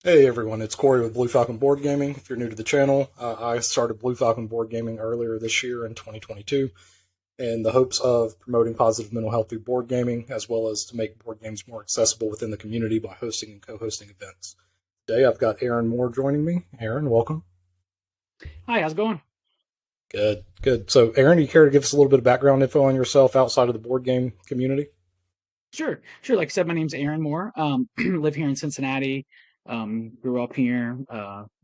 Hey everyone, it's Corey with Blue Falcon Board Gaming. If you're new to the channel, I started Blue Falcon Board Gaming earlier this year in 2022 in the hopes of promoting positive mental health through board gaming, as well as to make board games more accessible within the community by hosting and co-hosting events. Today I've got Aaron Moore joining me. Aaron, welcome. Hi, how's it going? Good, good. So Aaron, do you care to give us a little bit of background info on yourself outside of the board game community? Sure. Like I said, my name's Aaron Moore. Live here in Cincinnati. Grew up here,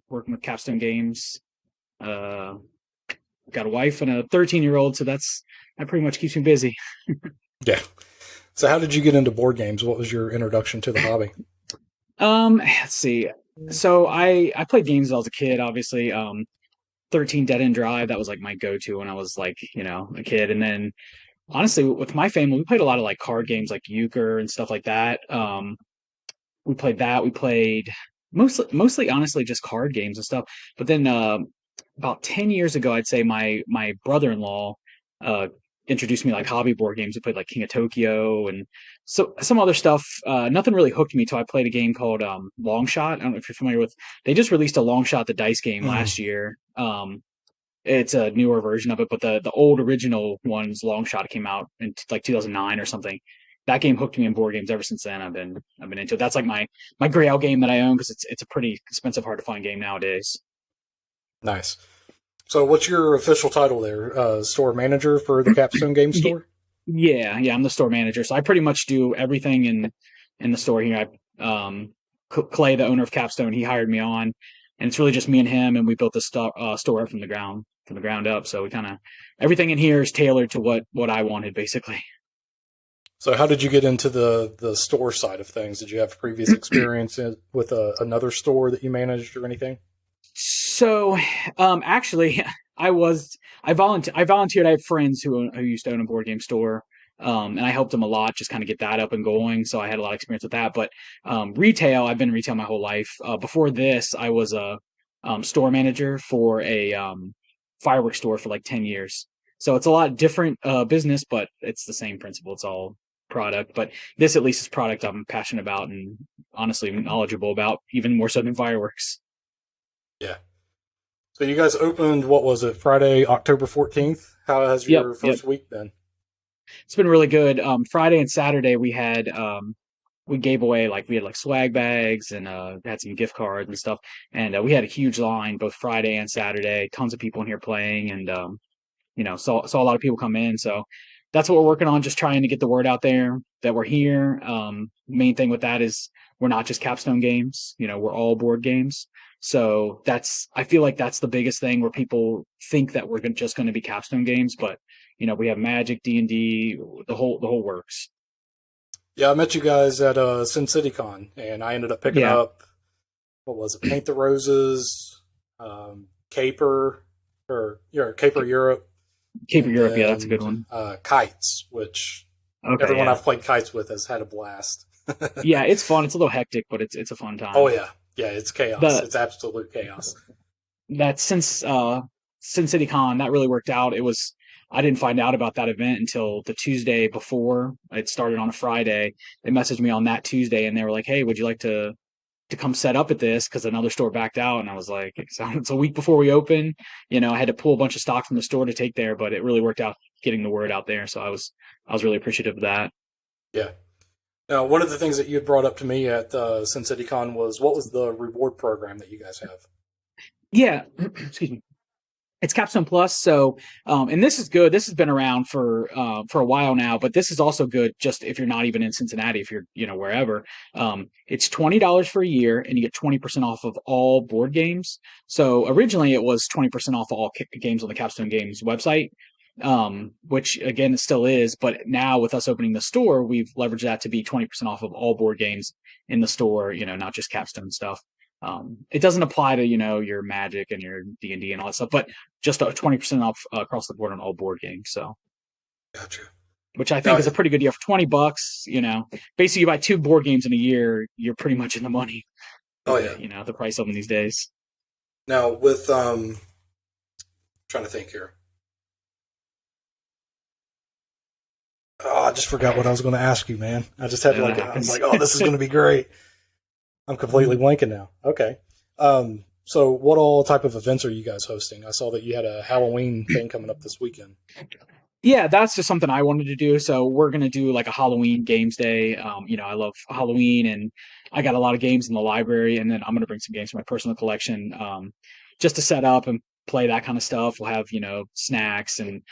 working with Capstone Games. Uh, got a wife and a 13-year-old, so that pretty much keeps me busy. Yeah. So how did you get into board games? What was your introduction to the hobby? Let's see. So I played games as I was a kid, obviously. 13 Dead End Drive, that was like my go-to when I was like, a kid. And then honestly, with my family, we played a lot of like card games like euchre and stuff like that. We played that. We played mostly honestly just card games and stuff. But then about 10 years ago, I'd say my brother-in-law uh introduced me like hobby board games. We played like King of Tokyo and so some other stuff. Nothing really hooked me till I played a game called Long Shot. I don't know if you're familiar with. They just released a Long Shot the dice game Mm. last year. It's a newer version of it, but the old original one's Long Shot came out in like 2009 or something. That game hooked me in board games ever since then. I've been into it. That's like my grail game that I own because it's a pretty expensive, hard to find game nowadays. Nice. So what's your official title there? Store manager for the Capstone Game Ye- Store? Yeah, I'm the store manager, so I pretty much do everything in the store here. Clay, the owner of Capstone, he hired me on, and it's really just me and him, and we built the store from the ground up. So we kind of everything in here is tailored to what I wanted, basically. So how did you get into the store side of things? Did you have previous experience with another store that you managed or anything? So, actually, I volunteered. I have friends who used to own a board game store, and I helped them a lot, just kind of get that up and going. So I had a lot of experience with that. But retail, I've been in retail my whole life. Before this, I was a store manager for a fireworks store for like 10 years. So it's a lot different business, but it's the same principle. It's all product, but this at least is product I'm passionate about and honestly knowledgeable about, even more so than fireworks. Yeah. So you guys opened, what was it, Friday, October 14th? How has Yep, your yep. first week been? It's been really good. Friday and Saturday we gave away like we had like swag bags and had some gift cards and stuff. And we had a huge line both Friday and Saturday. Tons of people in here playing, and saw a lot of people come in. So that's what we're working on, just trying to get the word out there that we're here. Main thing with that is we're not just capstone games. We're all board games. So I feel like that's the biggest thing where people think that we're just going to be capstone games, but we have Magic, D&D, the whole works. Yeah, I met you guys at Cincinnati Con, and I ended up picking Yeah, up, what was it, Paint the Roses, Caper, or Caper Europe, Cape of and Europe. Yeah, that's a good then one. Kites, which Okay, everyone yeah, I've played Kites with has had a blast. yeah. It's fun. It's a little hectic, but it's a fun Oh time. yeah, yeah, it's chaos. The It's absolute chaos. that since City Con that really worked out. It was I didn't find out about that event until the Tuesday before it started on a Friday. They messaged me on that Tuesday and they were like, "Hey, would you like to come set up at this?" Because another store backed out, and I was like, "It's a week before we open." I had to pull a bunch of stock from the store to take there, but it really worked out getting the word out there. So I was really appreciative of that. Yeah. Now, one of the things that you had brought up to me at Cincinnati Con was what was the reward program that you guys have? Yeah, excuse me. It's Capstone Plus. So, and this is good. This has been around for a while now, but this is also good just if you're not even in Cincinnati, if you're wherever. It's $20 for a year, and you get 20% off of all board games. So originally it was 20% off all games on the Capstone Games website, which again it still is. But now with us opening the store, we've leveraged that to be 20% off of all board games in the store. Not just Capstone stuff. It doesn't apply to your Magic and your D&D and all that stuff, but just a 20% off across the board on all board games. So, Gotcha. which I think Now, is a pretty good deal for $20. Basically, you buy two board games in a year, you're pretty much in the money oh with yeah. it. The price of them these days. Now with trying to think here. Oh, I just forgot what I was going to ask you, man. I just had Yeah, that I was happens. like, oh, this is going to be great. I'm completely blanking now. Okay. So what all type of events are you guys hosting? I saw that you had a Halloween thing coming up this weekend. Yeah, that's just something I wanted to do. So we're gonna do like a Halloween games day. I love Halloween, and I got a lot of games in the library, and then I'm gonna bring some games from my personal collection, just to set up and play that kind of stuff. We'll have snacks and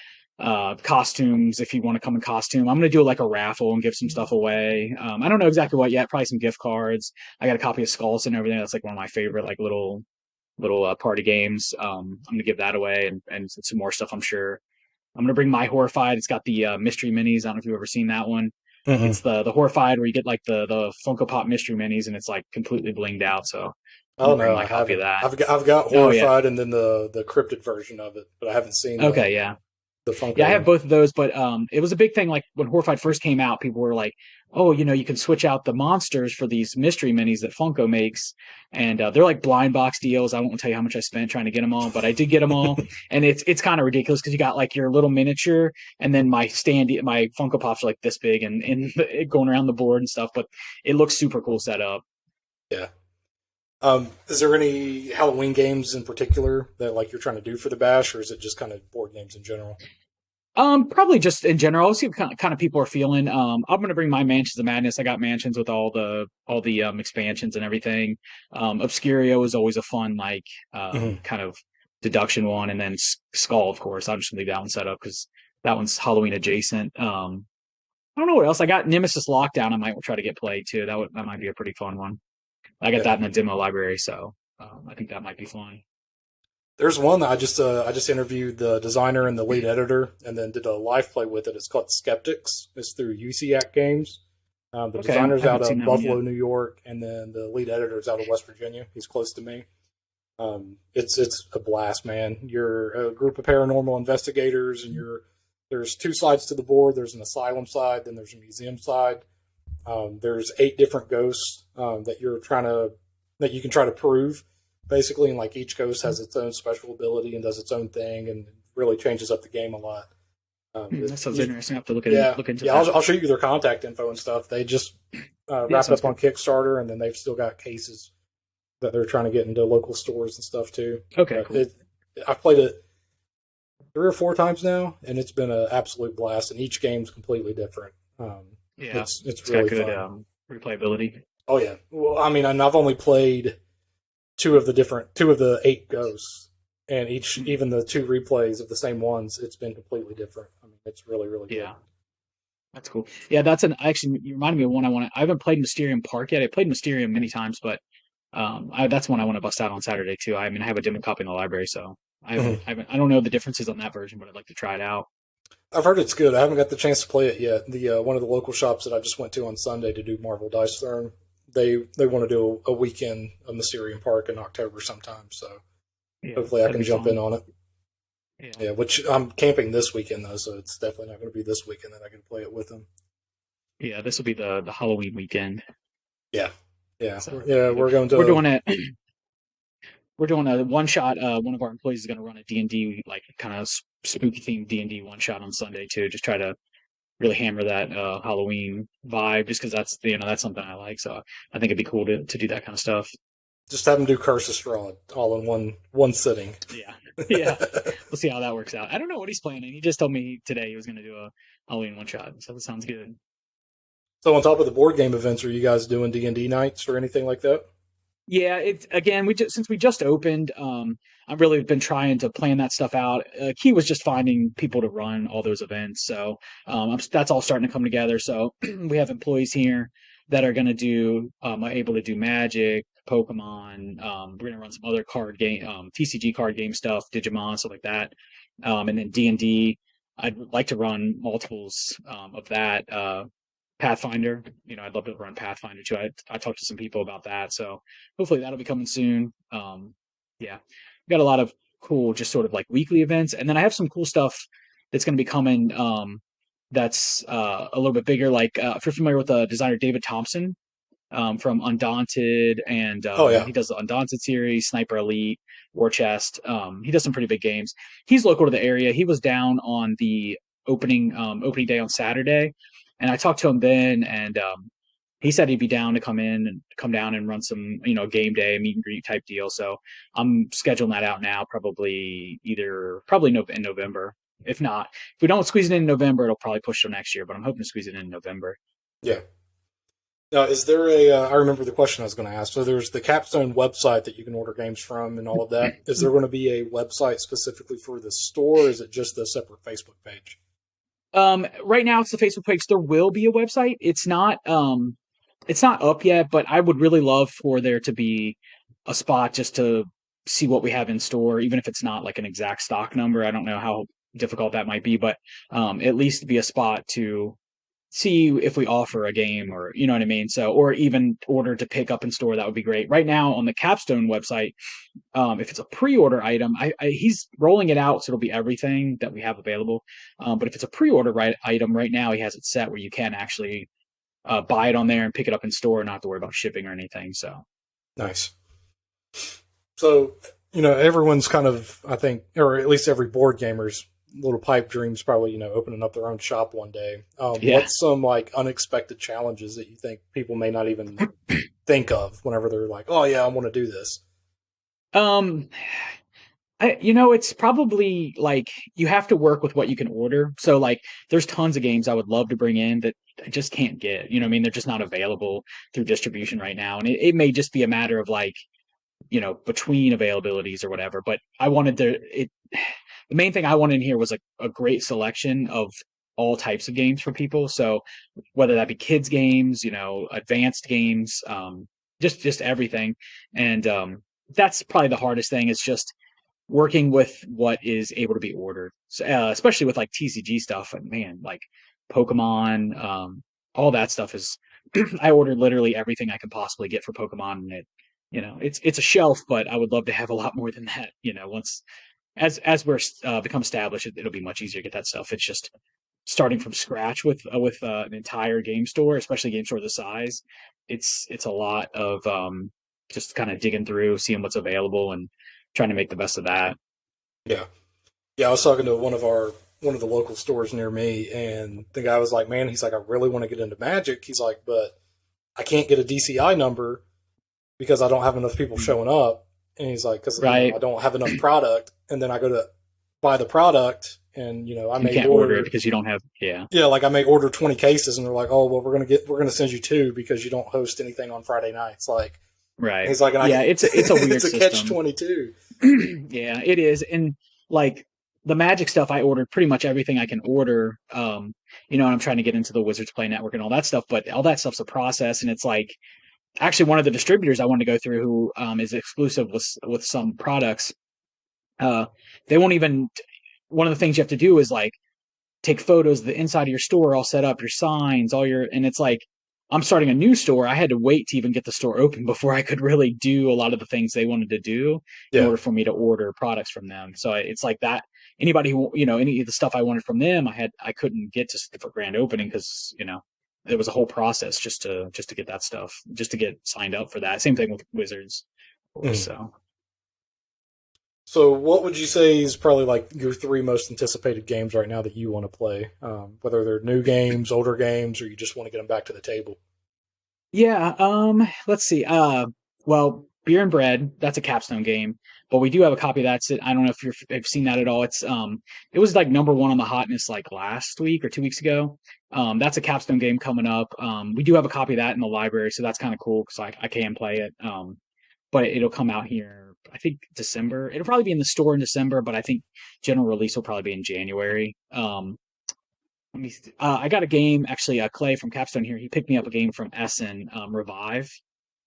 costumes if you want to come in costume. I'm gonna do like a raffle and give some stuff away. I don't know exactly what yet. Probably some gift cards. I got a copy of Skulls and everything. That's like one of my favorite like little party games. I'm gonna give that away and some more stuff. I'm sure. I'm gonna bring my Horrified. It's got the mystery minis. I don't know if you've ever seen that one. Hmm. It's the Horrified where you get like the Funko Pop mystery minis and it's like completely blinged out. So I'm Oh gonna bring no, my I copy of haven't. that. I've got Oh yeah. Horrified and then the cryptid version of it, but I haven't seen Okay, yeah. the Yeah, I Funko have one. both of those, but it was a big thing. Like when Horrified first came out, people were like, "Oh, you can switch out the monsters for these mystery minis that Funko makes," and they're like blind box deals. I won't tell you how much I spent trying to get them all, but I did get them all, and it's kind of ridiculous because you got like your little miniature, and then my Funko Pops are like this big and going around the board and stuff, but it looks super cool set up. Yeah. Is there any Halloween games in particular that like you're trying to do for the bash, or is it just kind of board games in general? Probably just in general. I'll see what kind of people are feeling. I'm gonna bring my Mansions of Madness. I got mansions with all the expansions and everything. Obscurio is always a fun like Hmm. kind of deduction one, and then Skull, of course. I'm just gonna leave that one set up because that one's Halloween adjacent. I don't know what else. I got Nemesis Lockdown. I might try to get played too. That might be a pretty fun one. I got Yeah. that in the demo library, so I think that might be fun. There's one that I just interviewed the designer and the lead editor, and then did a live play with it. It's called Skeptics. It's through UCAC Games. The Okay, I designer's out haven't seen of that one yet. Buffalo, New York, and then the lead editor's out of West Virginia. He's close to me. It's a blast, man. You're a group of paranormal investigators, and there's two sides to the board. There's an asylum side, then there's a museum side. There's 8 different ghosts that you can try to prove, basically, and like each ghost has its own special ability and does its own thing, and really changes up the game a lot. That sounds interesting. I have to Yeah, look into yeah. that. I'll show you their contact info and stuff. They just Yeah, wrapped sounds up on good. Kickstarter, and then they've still got cases that they're trying to get into local stores and stuff too. Okay, But cool. I've played it 3 or 4 times now, and it's been an absolute blast. And each game's completely different. Yeah, It's it's got really good fun. replayability. Oh yeah. Well, I mean, and I've only played two of the 8 ghosts, and each Hmm. even the 2 replays of the same ones, it's been completely different. I mean, it's really really good. Yeah, that's cool. Yeah, that's an actually you reminded me of one I want to. I haven't played Mysterium Park yet. I played Mysterium many times, but that's one I want to bust out on Saturday too. I mean, I have a demo copy in the library, so Mhm. I don't know the differences on that version, but I'd like to try it out. I've heard it's good. I haven't got the chance to play it yet. The one of the local shops that I just went to on Sunday to do Marvel Dice Throne, they want to do a weekend of Mysterium Park in October sometime. So Yeah, hopefully I that'd can be jump in fun. on it. Yeah, Yeah, which I'm camping this weekend though, so it's definitely not going to be this weekend that I can play it with them. yeah. This will be the Halloween weekend, Yeah, yeah, so yeah. yeah, We're going we're to. doing it. We're doing a one shot. One of our employees is going to run a D&D like kind of spooky themed D&D one shot on Sunday too. Just try to really hammer that Halloween vibe, just because that's something I like. So I think it'd be cool to do that kind of stuff. Just have them do Curse of Strahd all in one sitting. Yeah, yeah. We'll see how that works out. I don't know what he's planning. He just told me today he was going to do a Halloween one shot. So that sounds good. So on top of the board game events, are you guys doing D&D nights or anything like that? Yeah, it's again we just since we just opened, I've really been trying to plan that stuff out. Key was just finding people to run all those events, so that's all starting to come together. So we have employees here that are going to are able to do Magic, Pokemon. We're going to run some other card game, TCG card game stuff, Digimon, stuff like that, and then D&D. I'd like to run multiples of that. Pathfinder. I'd love to run Pathfinder too. I talked to some people about that, so hopefully that'll be coming soon. Yeah, we got a lot of cool, just sort of like weekly events, and then I have some cool stuff that's going to be coming. That's a little bit bigger. Like if you're familiar with the designer David Thompson from Undaunted, and Oh yeah. he does the Undaunted series, Sniper Elite, War Chest. He does some pretty big games. He's local to the area. He was down on the opening day on Saturday, and I talked to him then, and he said he'd be down to come down and run some, game day, meet and greet type deal. So I'm scheduling that out now, probably in November. If not, if we don't squeeze it in November, it'll probably push till next year. But I'm hoping to squeeze it in November. Yeah. Now, is there a? I remember the question I was going to ask. So there's the Capstone website that you can order games from and all of that. Is there going to be a website specifically for the store, or is it just a separate Facebook page? Right now it's the Facebook page. There will be a website. It's not up yet, but I would really love for there to be a spot just to see what we have in store, even if it's not like an exact stock number. I don't know how difficult that might be, but at least be a spot to see if we offer a game, or you know what I mean. So, or even order to pick up in store, that would be great. Right now on the Capstone website, if it's a pre-order item, he's rolling it out, so it'll be everything that we have available. But if it's a pre-order item, right now he has it set where you can actually buy it on there and pick it up in store, and not have to worry about shipping or anything. So Nice. So, everyone's kind of, I think, or at least every board gamer's little pipe dreams probably, opening up their own shop one day. yeah. What's some like unexpected challenges that you think people may not even think of whenever they're like, oh yeah, I want to do this? Um, it's probably like you have to work with what you can order. So like, there's tons of games I would love to bring in that I just can't get. You know what I mean? They're just not available through distribution right now, and it may just be a matter of like, between availabilities or whatever. But I wanted the main thing I wanted in here was a great selection of all types of games for people. So whether that be kids games, advanced games, just everything. And that's probably the hardest thing, is just working with what is able to be ordered. So, especially with like TCG stuff, and man, like Pokemon, all that stuff is. I ordered literally everything I could possibly get for Pokemon, and it's a shelf, but I would love to have a lot more than that. Once as we're become established, it'll be much easier to get that stuff. It's just starting from scratch with an entire game store, especially a game store the size. It's a lot of just kind of digging through, seeing what's available, and trying to make the best of that. Yeah. Yeah, I was talking to one of the local stores near me, and the guy was like, "Man, he's like, I really want to get into Magic." He's like, "But I can't get a DCI number because I don't have enough people showing up." And he's like, "Because Right. I don't have enough product." And then I go to buy the product, and I You may can't order it because you don't have. Yeah. yeah, like I may order 20 cases, and they're like, "Oh, well, we're gonna send you two because you don't host anything on Friday nights." Like Right. he's like, and Yeah. It's a weird it's a catch system. 22. Yeah, it is. And like the Magic stuff, I ordered pretty much everything I can order. And I'm trying to get into the Wizards Play Network and all that stuff, but all that stuff's a process, and it's like actually one of the distributors I wanted to go through, who is exclusive with some products. Uh, they won't even. One of the things you have to do is like take photos of the inside of your store, all set up, your signs, and it's like I'm starting a new store. I had to wait to even get the store open before I could really do a lot of the things they wanted to do in Yeah. order for me to order products from them. So it's like that. Anybody who, any of the stuff I wanted from them, I couldn't get to for grand opening because, there was a whole process just to get that stuff, just to get signed up for that. Same thing with Wizards, of course. Mhm. So So, what would you say is probably like your three most anticipated games right now that you want to play? Whether they're new games, older games, or you just want to get them back to the table. yeah, let's see. Well, Beer and Bread, that's a Capstone game, but we do have a copy of that. I don't know if you've seen that at all. It was like number one on the hotness like last week or 2 weeks ago. That's a Capstone game coming up. We do have a copy of that in the library, so that's kind of cool because I can play it. But it'll come out here, I think December. It'll probably be in the store in December, but I think general release will probably be in January. I got a game actually. Clay from Capstone here. He picked me up a game from Essen, Revive.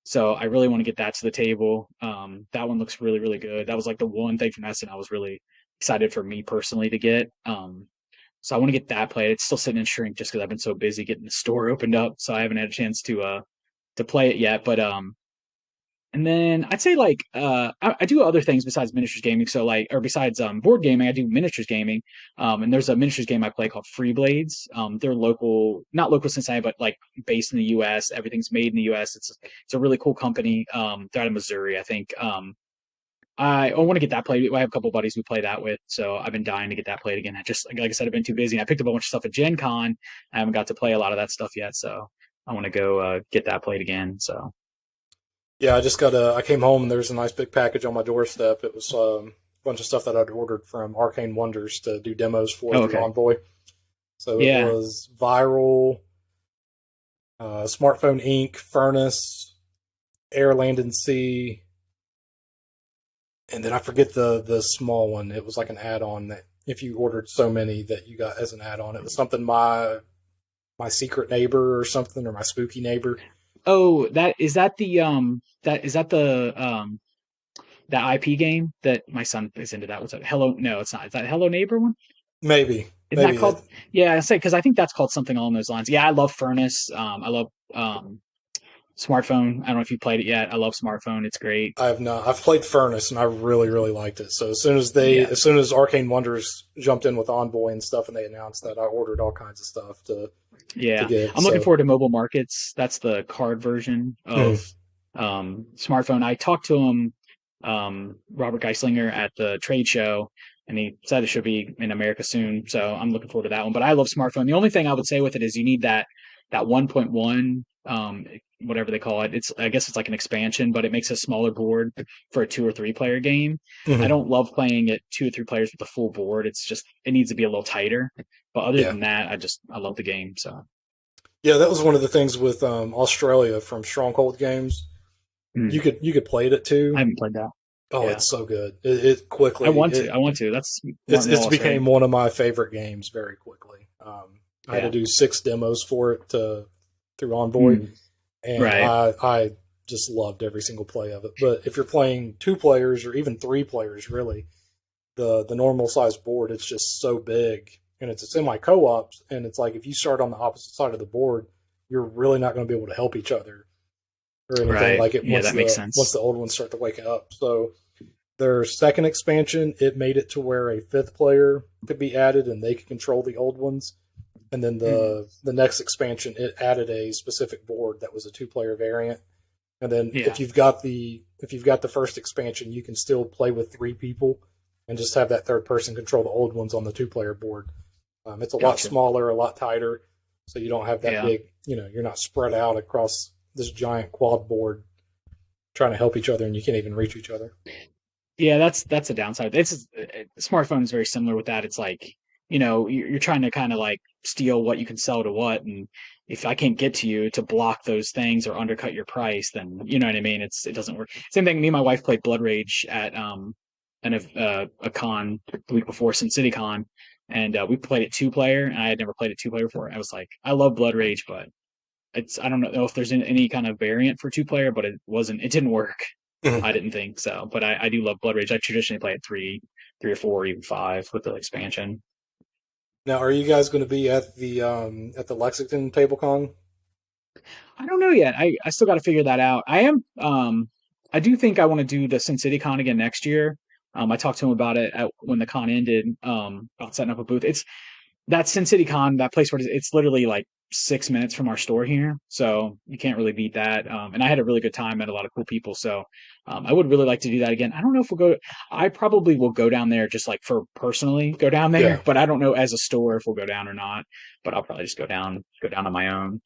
So I really want to get that to the table. That one looks really, really good. That was like the one thing from Essen I was really excited for me personally to get. So I want to get that played. It's still sitting in shrink just because I've been so busy getting the store opened up, so I haven't had a chance to play it yet. But and then I'd say like I do other things besides miniatures gaming. So like, or besides board gaming, I do miniatures gaming. And there's a miniatures game I play called Free Blades. They're local, not local Cincinnati, but like based in the U.S. Everything's made in the U.S. It's a really cool company. They're out of Missouri, I think. I want to get that played. I have a couple buddies we play that with, so I've been dying to get that played again. I just like I said, I've been too busy. I picked up a bunch of stuff at Gen Con. I haven't got to play a lot of that stuff yet, so I want to go get that played again. So Yeah, I came home and there's a nice big package on my doorstep. It was a bunch of stuff that I'd ordered from Arcane Wonders to do demos for oh, through okay, Envoy. So it yeah. was Viral, Smartphone Inc., Furnace, Air, Land, and Sea, and then I forget the small one. It was like an add-on that if you ordered so many that you got as an add-on. It was something my secret neighbor or something, or my spooky neighbor. Oh, that is that the that is that the that IP game that my son is into. That was a Hello. No, it's not. Is that Hello Neighbor one? Maybe, Isn't that maybe called? it. Yeah, I say because I think that's called something along those lines. Yeah, I love Furnace. I love Smartphone. I don't know if you played it yet. I love Smartphone. It's great. I have not. I've played Furnace and I really, really liked it. So Yeah, as soon as Arcane Wonders jumped in with Envoy and stuff, and they announced that, I ordered all kinds of stuff to yeah. get. I'm looking So forward to Mobile Markets. That's the card version of mhm. Smartphone. I talked to him, Robert Geislinger, at the trade show, and he said it should be in America soon. So I'm looking forward to that one. But I love Smartphone. The only thing I would say with it is you need that 1.1, whatever they call it. It's, I guess it's like an expansion, but it makes a smaller board for a 2 or 3 player game. I Mhm. don't love playing it 2 or 3 players with a full board. It's just, it needs to be a little tighter. But other Yeah, than that, I love the game. So yeah, that was one of the things with Australia from Stronghold Games. mm, You could play it at I two. haven't played that. Oh, Yeah, it's so good. It quickly I want to. That's Martin it's Wallace, right? became one of my favorite games very quickly. I had to Yeah. do 6 demos for it to through Envoy, Mm, and right. I just loved every single play of it. But if you're playing 2 players or even 3 players, really, the normal size board, it's just so big, and it's a semi co-op, and it's like if you start on the opposite side of the board, you're really not going to be able to help each other or anything Right. like it Yeah, that makes once sense. the old ones start to wake up. So their second expansion, it made it to where a 5th player could be added and they could control the old ones. And then Mm, the next expansion, it added a specific board that was a 2-player variant. And then yeah. if you've got the first expansion, you can still play with 3 people and just have that third person control the old ones on the 2-player board. It's a lot Gotcha. smaller, a lot tighter, so you don't have that Yeah. big. You're not spread out across this giant quad board trying to help each other, and you can't even reach each other. Yeah, that's a downside. Smartphone is very similar with that. It's like, you're trying to kind of like steal what you can sell to what, and if I can't get to you to block those things or undercut your price, then you know what I mean. It doesn't work. Same thing. Me and my wife played Blood Rage at a con the week before, Sin City Con, and we played it 2 player, and I had never played it 2 player before. I was like, I love Blood Rage, but I don't know if there's any kind of variant for 2 player, but it didn't work. Mhm. I didn't think so, but I do love Blood Rage. I traditionally play at 3 or 4, even 5 with the expansion. Now, are you guys going to be at the Lexington TableCon? I don't know yet. I still got to figure that out. I do think I want to do the Sin City Con again next year. I talked to him about it when the con ended. About setting up a booth. It's that Sin City Con, that place where it's literally like 6 minutes from our store here, so you can't really beat that. And I had a really good time, met a lot of cool people, so I would really like to do that again. I don't know if we'll go. I probably will go down there just like for personally go down Yeah, there, but I don't know as a store if we'll go down or not. But I'll probably just go down on my own.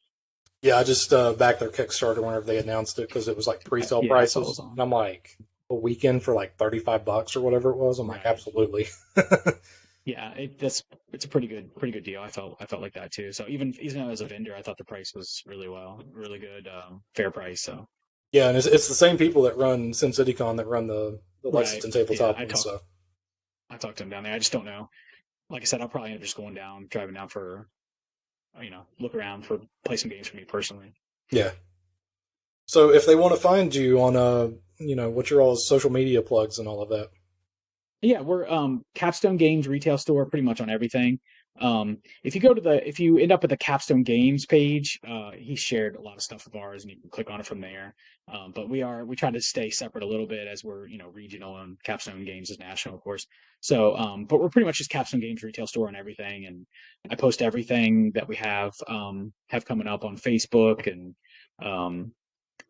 yeah. I just backed their Kickstarter whenever they announced it because it was like pre-sale Yeah, I saw it was prices, and on. I'm like a weekend for like $35 or whatever it was. I'm like, Right. absolutely. Yeah, it's a pretty good deal. I felt like that too. So even as a vendor, I thought the price was really good, fair price. So Yeah, and it's the same people that run SimCityCon that run the right, Lexington yeah, tabletop one. So I talked to him down there. I just don't know. Like I said, I'll probably end up just driving down for look around for play some games for me personally. yeah. So if they want to find you on what your all social media plugs and all of that. Yeah, we're Capstone Games retail store pretty much on everything. If you end up at the Capstone Games page, he shared a lot of stuff of ours, and you can click on it from there. But we try to stay separate a little bit as we're regional, and Capstone Games is national, of course. So, but we're pretty much just Capstone Games retail store and everything. And I post everything that we have coming up on Facebook, and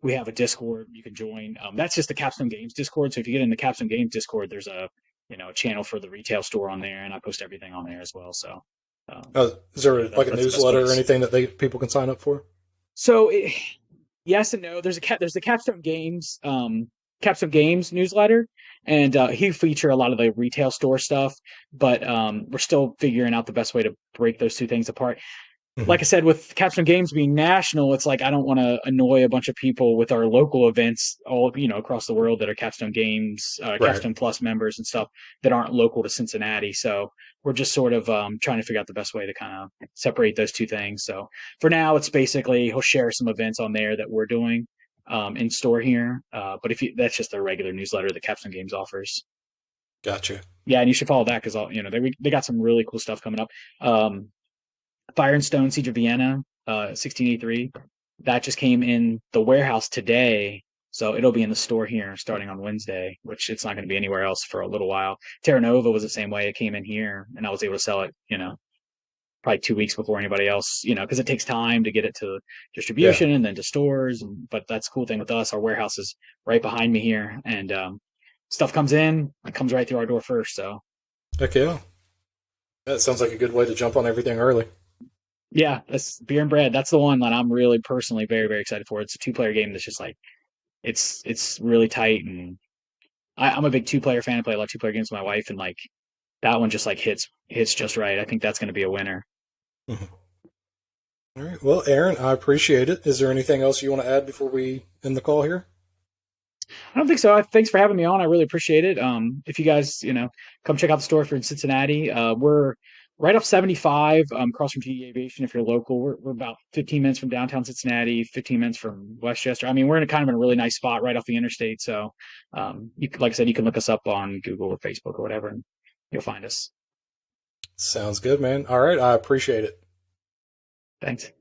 we have a Discord you can join. That's just the Capstone Games Discord. So if you get in the Capstone Games Discord, there's a channel for the retail store on there, and I post everything on there as well. So Is there yeah, like a that's the best newsletter or place. anything that people can sign up for? So yes and no. There's the Capstone Games newsletter, and he feature a lot of the retail store stuff. But we're still figuring out the best way to break those two things apart. Hmm. Like I said, with Capstone Games being national, it's like I don't want to annoy a bunch of people with our local events all across the world that are Capstone Games, Right. Capstone Plus members and stuff that aren't local to Cincinnati. So we're just sort of trying to figure out the best way to kind of separate those two things. So for now, it's basically he'll share some events on there that we're doing in store here. But if you, that's just their regular newsletter that Capstone Games offers. Gotcha. Yeah, and you should follow that because they got some really cool stuff coming up. Um, Fire and Stone, Siege of Vienna, 1683. That just came in the warehouse today, so it'll be in the store here starting on Wednesday, which it's not going to be anywhere else for a little while. Terra Nova was the same way. It came in here, and I was able to sell it, probably 2 weeks before anybody else, because it takes time to get it to Yeah. distribution and then to stores. But that's the cool thing with us. Our warehouse is right behind me here, and stuff comes in, it comes right through our door first. So Heck yeah. That sounds like a good way to jump on everything early. yeah, that's Beer and Bread. That's the one that I'm really personally very, very excited for. It's a two-player game that's just like it's really tight, and I'm a big two-player fan. I play a lot of two-player games with my wife, and like that one just like hits just right. I think that's going to be a winner. Mhm. All right. Well, Aaron, I appreciate it. Is there anything else you want to add before we end the call here? I don't think so. Thanks for having me on. I really appreciate it. If you guys, come check out the store if you're in Cincinnati. We're right off 75, across from GE Aviation. If you're local, we're about 15 minutes from downtown Cincinnati, 15 minutes from Westchester. I mean, we're in a kind of in a really nice spot right off the interstate. So, like I said, you can look us up on Google or Facebook or whatever, and you'll find us. Sounds good, man. All right. I appreciate it. Thanks.